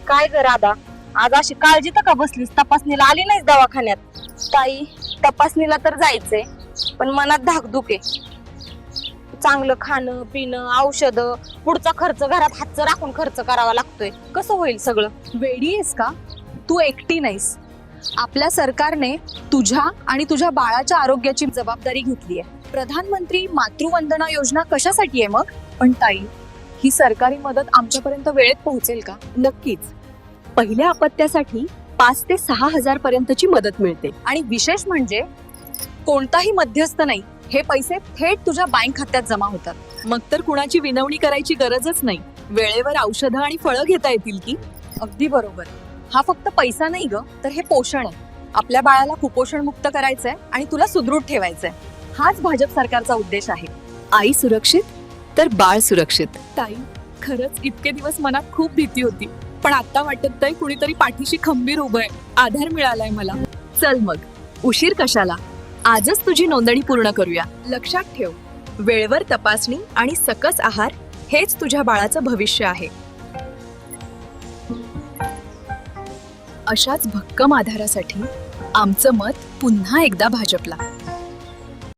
काय ग राधा, आज अशी काळजी तर का बसलीस? तपासणीला आली नाहीस दवाखान्यात? ताई, तपासणीला तर जायचंय, पण मनात धाकधूक आहे. चांगलं खाणं पिणं औषध, पुढचा खर्च घरात हातचं राखून खर्च करावा लागतोय. कसं होईल सगळं? वेडी आहेस का? तू एकटी नाहीस. आपल्या सरकारने तुझ्या आणि तुझ्या बाळाच्या आरोग्याची जबाबदारी घेतली आहे. प्रधानमंत्री मातृवंदना योजना कशासाठी आहे मग? पण ताई, ही सरकारी मदत आमच्यापर्यंत वेळेत पोहोचेल का? नक्कीच. पहिल्या अपत्यासाठी 5 ते 6 हजार पर्यंतची मदत मिळते. आणि विशेष म्हणजे कोणताही मध्यस्थ नाही, हे पैसे थेट तुझ्या बँक खात्यात जमा होतात. मग तर कुणाची विनवणी करायची गरजच नाही. वेळेवर औषधं आणि फळं घेता येतील की. अगदी बरोबर. हा फक्त पैसा नाही ग, तर हे पोषण आहे. आपल्या बाळाला कुपोषण मुक्त करायचंय आणि तुला सुदृढ ठेवायचंय. हाच भाजप सरकारचा उद्देश आहे. आई सुरक्षित तर बाळ सुरक्षित. ताई, खरंच इतके दिवस मनात खूप भीती होती, पण आता वाटत आहे कुणीतरी पाठीशी खंबीर उभं आहे. आधार मिळालाय मला. चल मग, उशीर कशाला? आजच तुझी नोंदणी पूर्ण करूया. लक्षात ठेव, वेळेवर तपासणी आणि सकस आहार हेच तुझ्या बाळाचं भविष्य आहे. अशाच भक्कम आधारासाठी आमचं मत पुन्हा एकदा भाजपला.